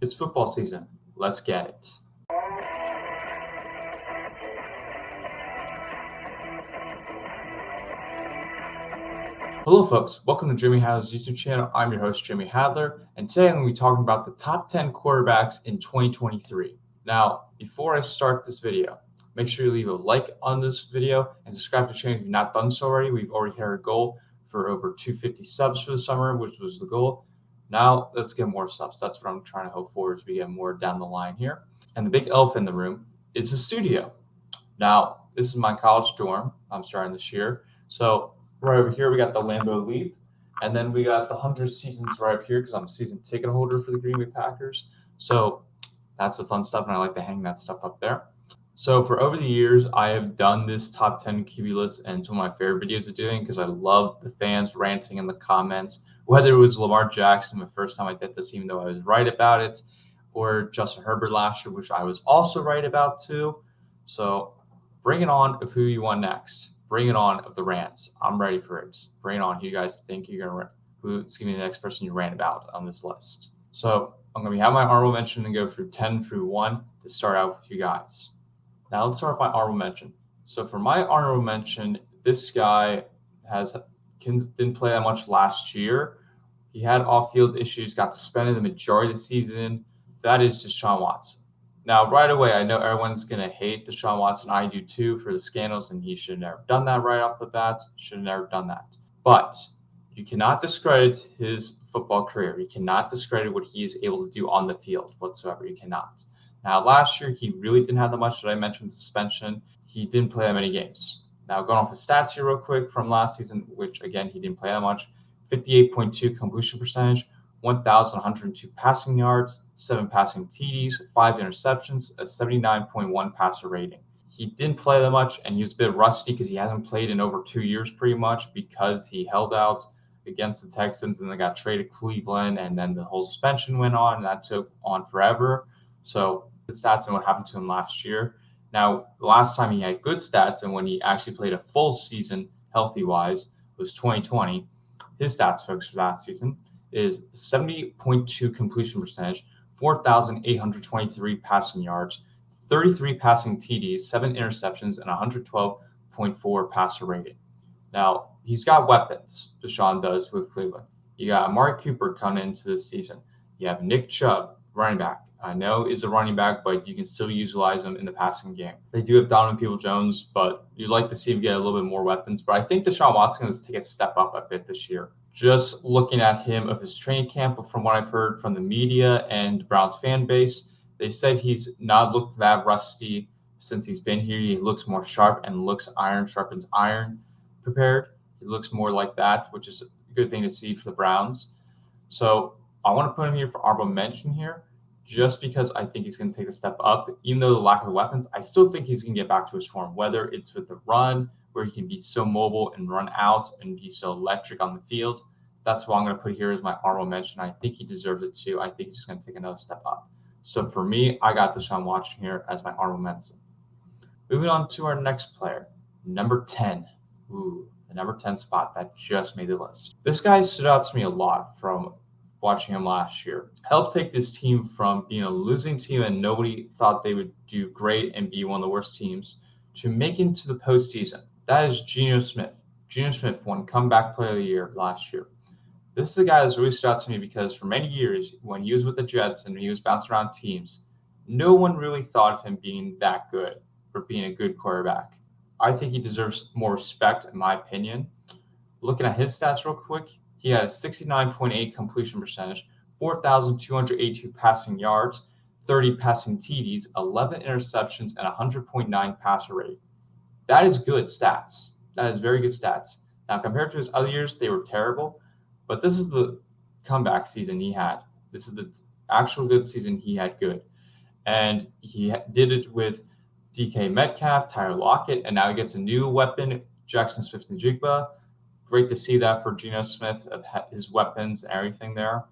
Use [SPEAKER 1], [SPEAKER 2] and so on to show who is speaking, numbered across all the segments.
[SPEAKER 1] It's football season. Let's get it. Hello, folks. Welcome to Jimmy Hadler's YouTube channel. I'm your host, Jimmy Hadler, and today I'm going to be talking about the top 10 quarterbacks in 2023. Now, before I start this video, make sure you leave a like on this video and subscribe to the channel if you've not done so already. We've already hit our goal for over 250 subs for the summer, which was the goal. Now, let's get more subs. That's what I'm trying to hope for, as we get more down the line here. And the big elephant in the room is the studio. Now, this is my college dorm. I'm starting this year. So right over here, we got the Lambeau Leap. And then we got the 100 seasons right up here because I'm a season ticket holder for the Green Bay Packers. So that's the fun stuff, and I like to hang that stuff up there. So for over the years, I have done this top 10 QB list, and some of my favorite videos of doing because I love the fans ranting in the comments, whether it was Lamar Jackson the first time I did this, even though I was right about it, or Justin Herbert last year, which I was also right about too. So bring it on of who you want next. Bring it on of the rants. I'm ready for it. Bring it on. Who you guys think you're gonna who's gonna be the next person you rant about on this list? So I'm gonna have my honorable mention and go through 10 through 1 to start out with you guys. Now let's start with my honorable mention. So for my honorable mention, this guy didn't play that much last year. He had off-field issues, got suspended the majority of the season. That is Deshaun Watson. Now, right away, I know everyone's going to hate Deshaun Watson. I do too, for the scandals, and he should have never done that right off the bat. Should have never done that. But you cannot discredit his football career. You cannot discredit what he is able to do on the field whatsoever. You cannot. Now, last year, he really didn't have that much that I mentioned with suspension. He didn't play that many games. Now, going off his stats here real quick from last season, which, again, he didn't play that much. 58.2 completion percentage, 1,102 passing yards, 7 passing TDs, 5 interceptions, a 79.1 passer rating. He didn't play that much, and he was a bit rusty because he hasn't played in over 2 years pretty much because he held out against the Texans and then got traded to Cleveland, and then the whole suspension went on, and that took on forever. So the stats and what happened to him last year. Now, the last time he had good stats and when he actually played a full season healthy-wise was 2020. His stats, folks, for that season is 70.2 completion percentage, 4,823 passing yards, 33 passing TDs, 7 interceptions, and 112.4 passer rating. Now, he's got weapons, Deshaun does, with Cleveland. You got Amari Cooper coming into this season. You have Nick Chubb, running back. I know is a running back, but you can still utilize him in the passing game. They do have Donovan Peoples-Jones, but you'd like to see him get a little bit more weapons. But I think Deshaun Watson is take a step up a bit this year. Just looking at him of his training camp, but from what I've heard from the media and Browns fan base, they said he's not looked that rusty since he's been here. He looks more sharp and looks iron, sharpens iron prepared. He looks more like that, which is a good thing to see for the Browns. So I want to put him here for honorable mention here, just because I think he's going to take a step up. Even though the lack of weapons, I still think he's going to get back to his form, whether it's with the run, where he can be so mobile and run out and be so electric on the field. That's what I'm going to put here as my honorable mention. I think he deserves it too. I think he's going to take another step up. So for me, I got Deshaun Watson here as my honorable mention. Moving on to our next player, number 10. Ooh, the number 10 spot that just made the list. This guy stood out to me a lot from watching him last year. Helped take this team from being a losing team and nobody thought they would do great and be one of the worst teams to making to the postseason. That is Geno Smith. Geno Smith won Comeback Player of the Year last year. This is the guy that's really stood out to me because for many years, when he was with the Jets and he was bouncing around teams, no one really thought of him being that good or being a good quarterback. I think he deserves more respect, in my opinion. Looking at his stats real quick, he had a 69.8 completion percentage, 4,282 passing yards, 30 passing TDs, 11 interceptions, and 100.9 passer rating. That is good stats. That is very good stats. Now, compared to his other years, they were terrible, but this is the comeback season he had. This is the actual good season he had good. And he did it with DK Metcalf, Tyler Lockett, and now he gets a new weapon, Jackson Smith-Njigba. Great to see that for Geno Smith, of his weapons and everything there.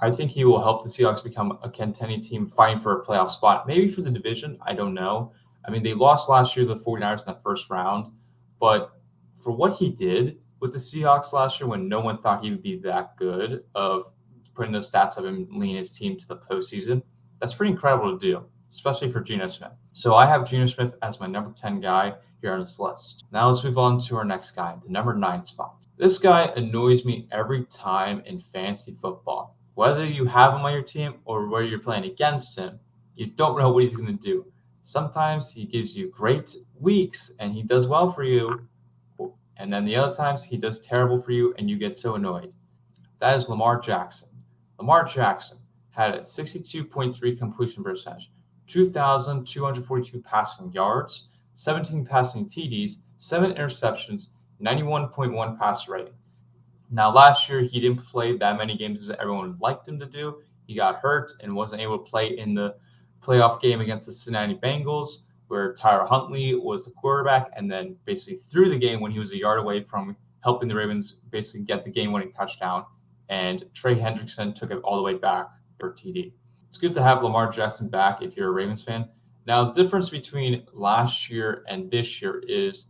[SPEAKER 1] I think he will help the Seahawks become a contending team fighting for a playoff spot, maybe for the division. I don't know. I mean, they lost last year to the 49ers in the first round, but for what he did with the Seahawks last year when no one thought he would be that good, of putting those stats up and leading his team to the postseason. That's pretty incredible to do, especially for Geno Smith. So I have Geno Smith as my number 10 guy here on this list. Now let's move on to our next guy, the number 9 spot. This guy annoys me every time in fantasy football. Whether you have him on your team or whether you're playing against him, you don't know what he's going to do. Sometimes he gives you great weeks and he does well for you, and then the other times he does terrible for you and you get so annoyed. That is Lamar Jackson. Lamar Jackson had a 62.3 completion percentage, 2,242 passing yards, 17 passing TDs, 7 interceptions, 91.1 passer rating. Now, last year, he didn't play that many games as everyone liked him to do. He got hurt and wasn't able to play in the playoff game against the Cincinnati Bengals, where Tyler Huntley was the quarterback and then basically threw the game when he was a yard away from helping the Ravens basically get the game-winning touchdown. And Trey Hendrickson took it all the way back for TD. It's good to have Lamar Jackson back if you're a Ravens fan. Now, the difference between last year and this year is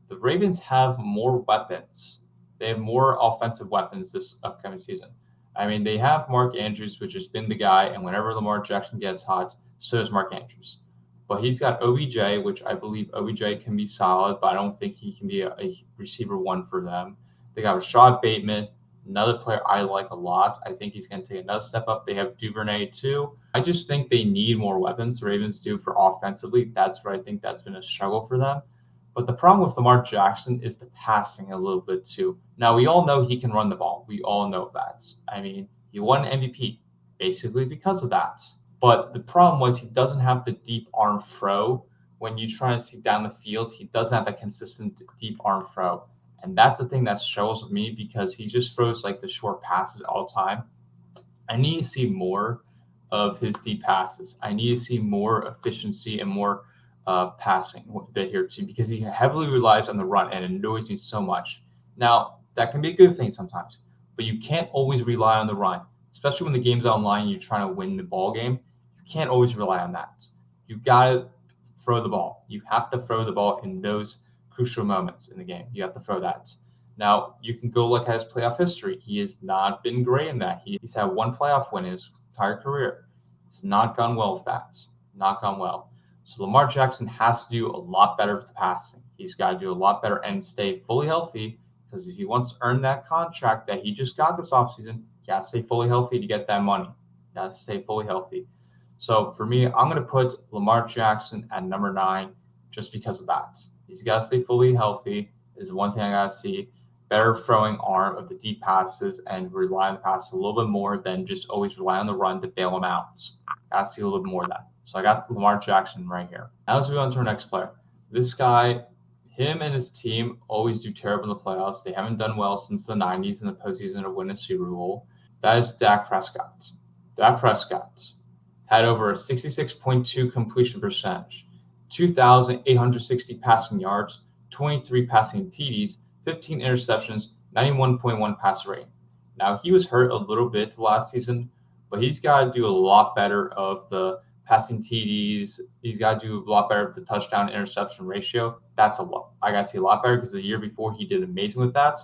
[SPEAKER 1] the Ravens have more weapons. They have more offensive weapons this upcoming season. I mean, they have Mark Andrews, which has been the guy, and whenever Lamar Jackson gets hot, so does Mark Andrews. But he's got OBJ, which I believe OBJ can be solid, but I don't think he can be a receiver one for them. They got Rashad Bateman, another player I like a lot. I think he's going to take another step up. They have Duvernay too. I just think they need more weapons. The Ravens do for offensively. That's where I think that's been a struggle for them. But the problem with Lamar Jackson is the passing a little bit too. Now, we all know he can run the ball. We all know that. I mean, he won MVP basically because of that. But the problem was he doesn't have the deep arm throw. When you try to see down the field, he doesn't have that consistent deep arm throw. And that's the thing that struggles with me because he just throws like the short passes all the time. I need to see more of his deep passes. I need to see more efficiency and more passing bit here too, because he heavily relies on the run and it annoys me so much. Now, that can be a good thing sometimes, but you can't always rely on the run, especially when the game's online and you're trying to win the ball game. You can't always rely on that. You got to throw the ball. You have to throw the ball in those crucial moments in the game. You have to throw that. Now, you can go look at his playoff history. He has not been great in that. He's had one playoff win in his entire career. It's not gone well with that. Not gone well. So Lamar Jackson has to do a lot better with the passing. He's got to do a lot better and stay fully healthy, because if he wants to earn that contract that he just got this offseason, he has to stay fully healthy to get that money. He has to stay fully healthy. So for me, I'm going to put Lamar Jackson at number 9 just because of that. He's got to stay fully healthy is one thing I got to see. Better throwing arm of the deep passes and rely on the pass a little bit more than just always rely on the run to bail him out. Got to see a little bit more of that. So I got Lamar Jackson right here. Now let's move on to our next player. This guy, him and his team always do terrible in the playoffs. They haven't done well since the 90s in the postseason to win a Super Bowl. That is Dak Prescott. Dak Prescott had over a 66.2 completion percentage, 2,860 passing yards, 23 passing TDs, 15 interceptions, 91.1 passer rating. Now, he was hurt a little bit last season, but he's got to do a lot better of the passing TDs. He's got to do a lot better with the touchdown interception ratio. That's a lot. I got to see a lot better because the year before he did amazing with that.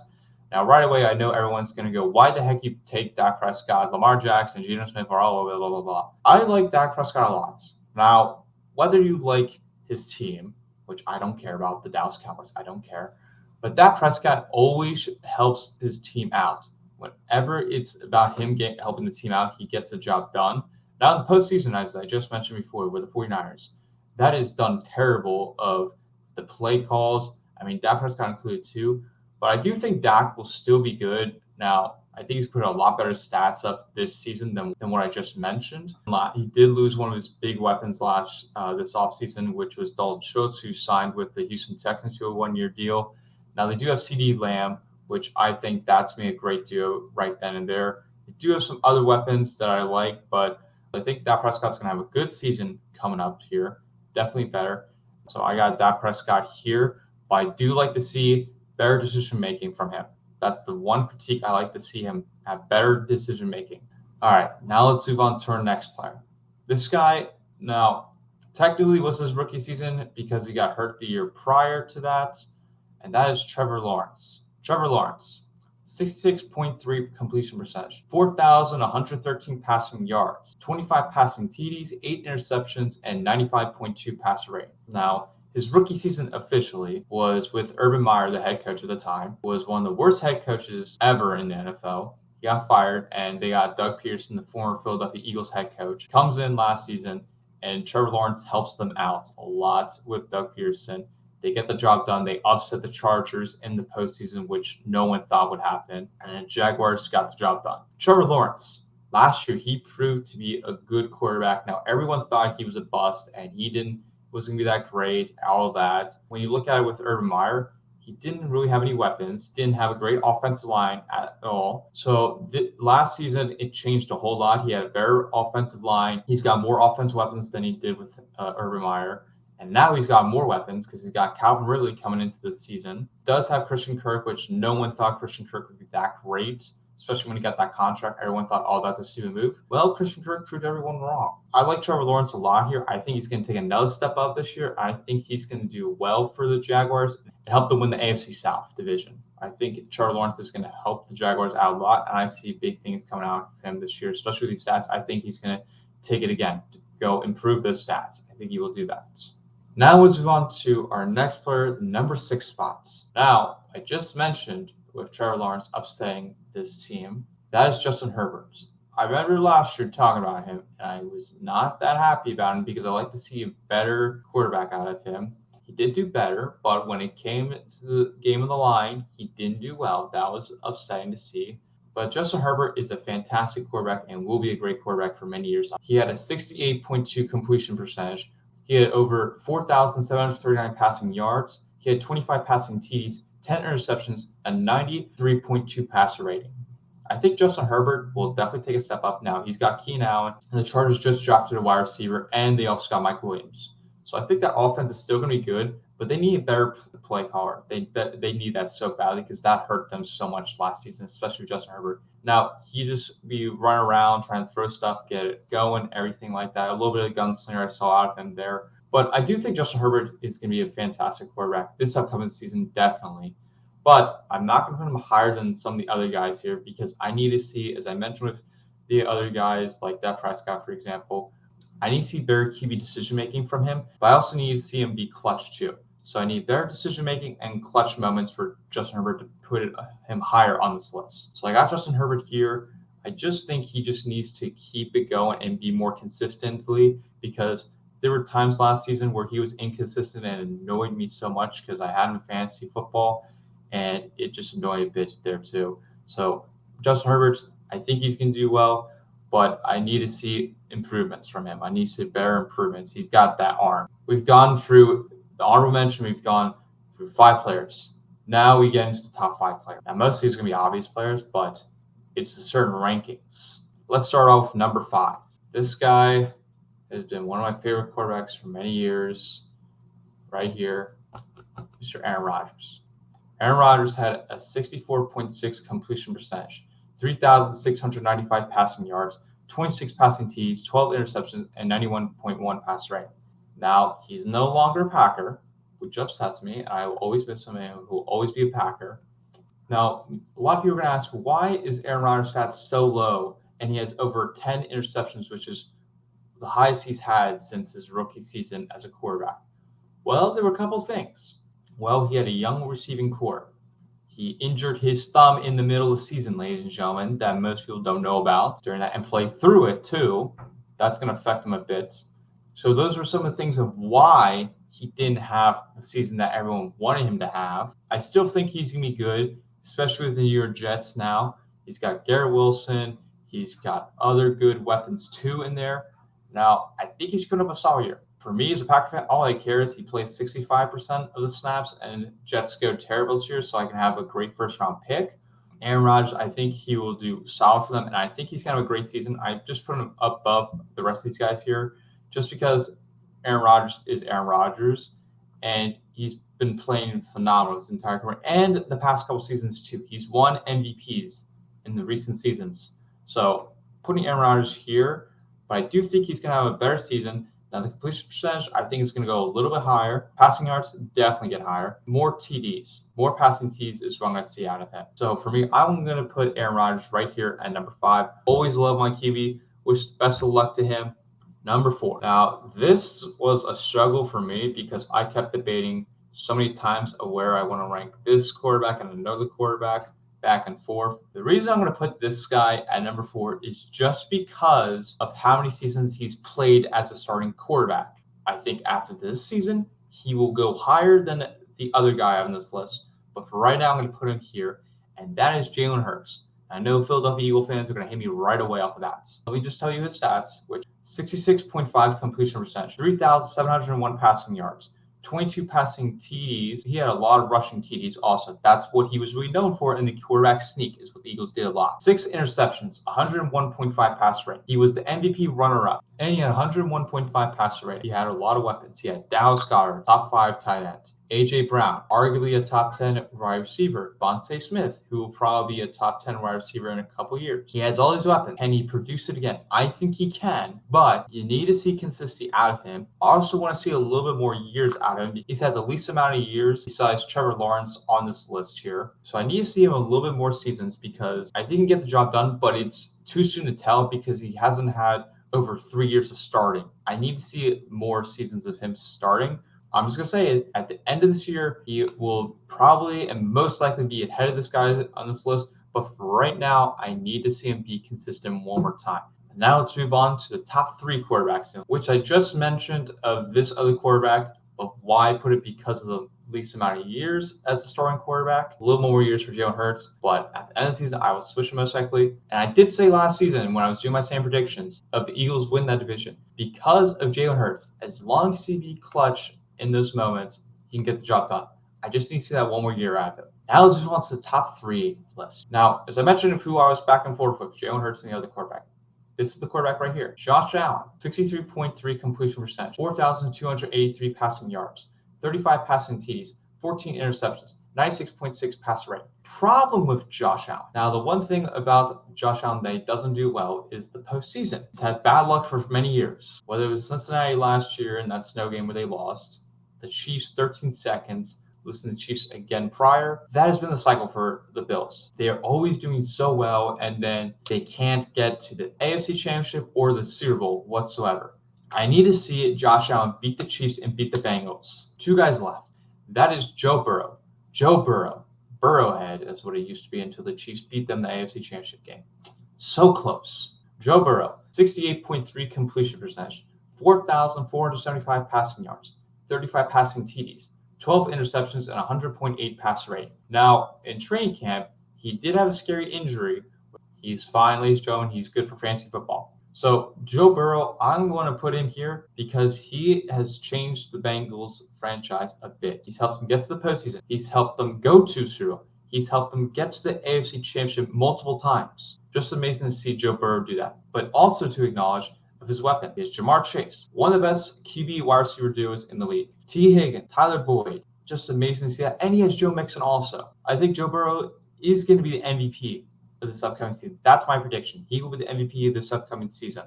[SPEAKER 1] Now, right away, I know everyone's going to go, why the heck you take Dak Prescott? Lamar Jackson, Geno Smith are all over, blah, blah, blah. I like Dak Prescott a lot. Now, whether you like his team, which I don't care about, the Dallas Cowboys, I don't care. But Dak Prescott always helps his team out. Whenever it's about him helping the team out, he gets the job done. Now, in the postseason, as I just mentioned before, with the 49ers, that is done terrible of the play calls. I mean, Dak Prescott included too. But I do think Dak will still be good. Now, I think he's put a lot better stats up this season than what I just mentioned. He did lose one of his big weapons this offseason, which was Dalton Schultz, who signed with the Houston Texans to a one-year deal. Now, they do have CeeDee Lamb, which I think that's going to be a great duo right then and there. They do have some other weapons that I like, but I think Dak Prescott's going to have a good season coming up here. Definitely better. So I got Dak Prescott here, but I do like to see better decision-making from him. That's the one critique I like to see him have, better decision-making. All right, now let's move on to our next player. This guy, now, technically was his rookie season because he got hurt the year prior to that, and that is Trevor Lawrence. Trevor Lawrence, 66.3 completion percentage, 4,113 passing yards, 25 passing TDs, 8 interceptions, and 95.2 passer rating. Now, his rookie season officially was with Urban Meyer, the head coach at the time, was one of the worst head coaches ever in the NFL. He got fired, and they got Doug Peterson, the former Philadelphia Eagles head coach, comes in last season, and Trevor Lawrence helps them out a lot with Doug Peterson. They get the job done. They upset the Chargers in the postseason, which no one thought would happen. And then Jaguars got the job done. Trevor Lawrence, last year, he proved to be a good quarterback. Now, everyone thought he was a bust, and he wasn't going to be that great, all of that. When you look at it with Urban Meyer, he didn't really have any weapons, didn't have a great offensive line at all. So last season, it changed a whole lot. He had a better offensive line. He's got more offensive weapons than he did with Urban Meyer. And now he's got more weapons because he's got Calvin Ridley coming into this season. Does have Christian Kirk, which no one thought Christian Kirk would be that great, especially when he got that contract. Everyone thought, oh, that's a stupid move. Well, Christian Kirk proved everyone wrong. I like Trevor Lawrence a lot here. I think he's going to take another step up this year. I think he's going to do well for the Jaguars and help them win the AFC South division. I think Trevor Lawrence is going to help the Jaguars out a lot, and I see big things coming out of him this year, especially with these stats. I think he's going to take it again, to go improve those stats. I think he will do that. Now let's move on to our next player, the number 6 spots. Now, I just mentioned with Trevor Lawrence upsetting this team, that is Justin Herbert. I remember last year talking about him, and I was not that happy about him because I like to see a better quarterback out of him. He did do better, but when it came to the game of the line, he didn't do well. That was upsetting to see. But Justin Herbert is a fantastic quarterback and will be a great quarterback for many years. He had a 68.2 completion percentage. He had over 4,739 passing yards. He had 25 passing TDs, 10 interceptions, and 93.2 passer rating. I think Justin Herbert will definitely take a step up now. He's got Keenan Allen, and the Chargers just drafted a wide receiver, and they also got Mike Williams. So I think that offense is still going to be good, but they need a better play caller. They need that so badly because that hurt them so much last season, especially with Justin Herbert. Now, he just be running around, trying to throw stuff, get it going, everything like that. A little bit of gunslinger I saw out of him there. But I do think Justin Herbert is going to be a fantastic quarterback this upcoming season, definitely. But I'm not going to put him higher than some of the other guys here because I need to see, as I mentioned with the other guys like Dak Prescott, for example, I need to see better QB decision-making from him, but I also need to see him be clutch too. So I need better decision-making and clutch moments for Justin Herbert to put him higher on this list. So I got Justin Herbert here. I just think he just needs to keep it going and be more consistently because there were times last season where he was inconsistent and annoyed me so much because I had him in fantasy football, and it just annoyed a bit there too. So Justin Herbert, I think he's going to do well, but I need to see improvements from him. I need to see better improvements. He's got that arm. We've gone through the honorable mention. We've gone through 5 players. Now we get into the top 5 players. Now, most of these are going to be obvious players, but it's the certain rankings. Let's start off with number 5. This guy has been one of my favorite quarterbacks for many years. Right here, Mr. Aaron Rodgers. Aaron Rodgers had a 64.6 completion percentage, 3,695 passing yards, 26 passing TDs, 12 interceptions, and 91.1 passer rating. Now, he's no longer a Packer, which upsets me, and I will always miss him and will always be a Packer. Now, a lot of people are going to ask, why is Aaron Rodgers' stats so low, and he has over 10 interceptions, which is the highest he's had since his rookie season as a quarterback? Well, there were a couple things. Well, he had a young receiving core. He injured his thumb in the middle of the season, ladies and gentlemen, that most people don't know about during that, and played through it too. That's going to affect him a bit. So those were some of the things of why he didn't have the season that everyone wanted him to have. I still think he's going to be good, especially with the New York Jets now. He's got Garrett Wilson. He's got other good weapons too in there. Now, I think he's going to have a solid year. For me as a Packer fan, all I care is he plays 65% of the snaps, and Jets go terrible this year, so I can have a great first-round pick. Aaron Rodgers, I think he will do solid for them, and I think he's going to have a great season. I just put him above the rest of these guys here just because Aaron Rodgers is Aaron Rodgers, and he's been playing phenomenal his entire career, and the past couple seasons too. He's won MVPs in the recent seasons. So putting Aaron Rodgers here, but I do think he's going to have a better season Now, the completion percentage, I think, is going to go a little bit higher. Passing yards definitely get higher. More TDs, more passing TDs is what I'm going to see out of him. So for me, I'm going to put Aaron Rodgers right here at number 5. Always love my QB. Wish best of luck to him. Number 4. Now, this was a struggle for me because I kept debating so many times of where I want to rank this quarterback and another quarterback back and forth. The reason I'm going to put this guy at number 4 is just because of how many seasons he's played as a starting quarterback. I think after this season, he will go higher than the other guy on this list. But for right now, I'm going to put him here, and that is Jalen Hurts. I know Philadelphia Eagle fans are going to hit me right away off of that. Let me just tell you his stats, which 66.5 completion percentage, 3,701 passing yards, 22 passing TDs. He had a lot of rushing TDs also. That's what he was really known for in the quarterback sneak, is what the Eagles did a lot. 6 interceptions, 101.5 pass rate. He was the MVP runner-up, and he had 101.5 passer rate. He had a lot of weapons. He had Dallas Goedert, top 5 tight end. A.J. Brown, arguably a top 10 wide receiver. Vontae Smith, who will probably be a top 10 wide receiver in a couple years. He has all these weapons. Can he produce it again? I think he can, but you need to see consistency out of him. I also want to see a little bit more years out of him. He's had the least amount of years besides Trevor Lawrence on this list here. So I need to see him a little bit more seasons because I think he can get the job done, but it's too soon to tell because he hasn't had over 3 years of starting. I need to see more seasons of him starting. I'm just going to say it, at the end of this year, he will probably and most likely be ahead of this guy on this list. But for right now, I need to see him be consistent one more time. And now let's move on to the top 3 quarterbacks, which I just mentioned of this other quarterback, of why I put it because of the least amount of years as a starting quarterback. A little more years for Jalen Hurts, but at the end of the season, I will switch him most likely. And I did say last season when I was doing my same predictions of the Eagles win that division, because of Jalen Hurts, as long as he be clutch in those moments, he can get the job done. I just need to see that one more year out of him. Now let's move on to the top 3 list. Now, as I mentioned of who I was back and forth with, Jalen Hurts and the other quarterback. This is the quarterback right here. Josh Allen, 63.3 completion percentage, 4,283 passing yards, 35 passing TDs, 14 interceptions, 96.6 passer rate. Problem with Josh Allen. Now, the one thing about Josh Allen that he doesn't do well is the postseason. He's had bad luck for many years, whether it was Cincinnati last year in that snow game where they lost, the Chiefs 13 seconds, losing to the Chiefs again prior. That has been the cycle for the Bills. They are always doing so well, and then they can't get to the AFC Championship or the Super Bowl whatsoever. I need to see Josh Allen beat the Chiefs and beat the Bengals. 2 guys left. That is Joe Burrow. Joe Burrow. Burrowhead is what it used to be until the Chiefs beat them in the AFC Championship game. So close. Joe Burrow, 68.3 completion percentage, 4,475 passing yards, 35 passing TDs, 12 interceptions, and 100.8 passer rate. Now, in training camp, he did have a scary injury. He's fine, ladies and gentlemen. He's good for fantasy football. So Joe Burrow, I'm going to put him here because he has changed the Bengals franchise a bit. He's helped them get to the postseason. He's helped them go to Super Bowl. He's helped them get to the AFC Championship multiple times. Just amazing to see Joe Burrow do that. But also to acknowledge of his weapon is Jamar Chase, one of the best QB wide receiver duos in the league. T. Higgins, Tyler Boyd, just amazing to see that. And he has Joe Mixon also. I think Joe Burrow is going to be the MVP of this upcoming season. That's my prediction. He will be the MVP of this upcoming season.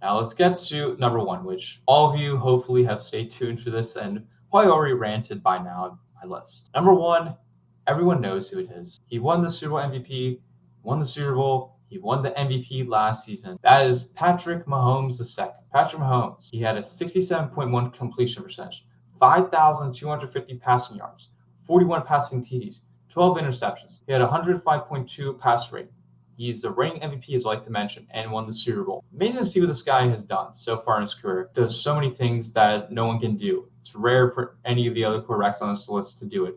[SPEAKER 1] Now let's get to number 1, which all of you hopefully have stayed tuned for this and probably already ranted by now on my list. Number 1, everyone knows who it is. He won the Super Bowl MVP, won the Super Bowl, he won the MVP last season. That is Patrick Mahomes II. Patrick Mahomes, he had a 67.1 completion percentage, 5,250 passing yards, 41 passing TDs, 12 interceptions. He had 105.2 pass rate. He's the reigning MVP, as I like to mention, and won the Super Bowl. Amazing to see what this guy has done so far in his career. Does so many things that no one can do. It's rare for any of the other quarterbacks on this list to do it.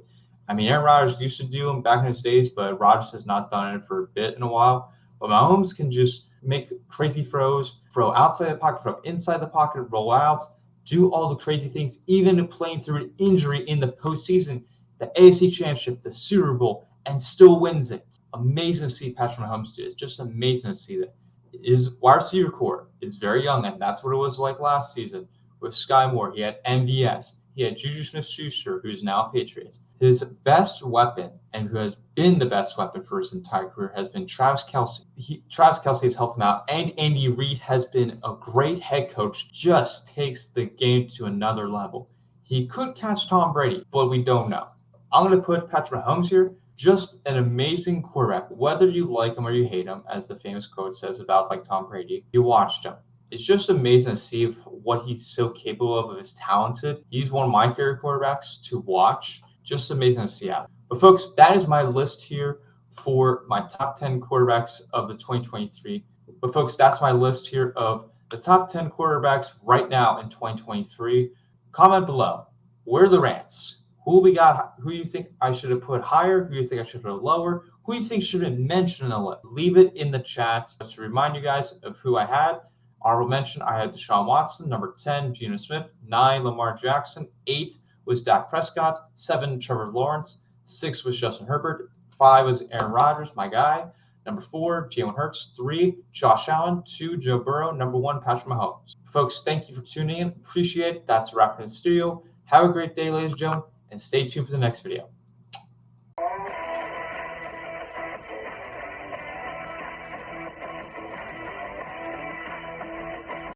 [SPEAKER 1] I mean, Aaron Rodgers used to do them back in his days, but Rodgers has not done it for a bit in a while. But Mahomes can just make crazy throws, throw outside the pocket, throw inside the pocket, roll out, do all the crazy things, even playing through an injury in the postseason, the AFC Championship, the Super Bowl, and still wins it. Amazing to see Patrick Mahomes do it. It's just amazing to see that. His wide receiver core is very young, and that's what it was like last season with Sky Moore. He had MVS. He had Juju Smith-Schuster, who is now a Patriot. His best weapon, and who has been the best weapon for his entire career, has been Travis Kelce. Travis Kelce has helped him out, and Andy Reid has been a great head coach, just takes the game to another level. He could catch Tom Brady, but we don't know. I'm going to put Patrick Mahomes here. Just an amazing quarterback, whether you like him or you hate him, as the famous quote says about like Tom Brady. You watched him. It's just amazing to see what he's so capable of. Is talented. He's one of my favorite quarterbacks to watch. Just amazing to see out. But folks, that is my list here for my top 10 quarterbacks of the 2023. But folks, that's my list here of the top 10 quarterbacks right now in 2023. Comment below. Where are the rants? Who we got? Who you think I should have put higher? Who you think I should have put lower? Who you think should have been mentioned in the list? Leave it in the chat. Just to remind you guys of who I had. Honorable mention, I had Deshaun Watson. Number 10, Geno Smith. 9, Lamar Jackson. 8 was Dak Prescott. 7, Trevor Lawrence. 6 was Justin Herbert. 5 was Aaron Rodgers, my guy. Number 4, Jalen Hurts. 3, Josh Allen. 2, Joe Burrow. Number 1, Patrick Mahomes. Folks, thank you for tuning in. Appreciate it. That's a wrap in the studio. Have a great day, ladies and gentlemen, and stay tuned for the next video.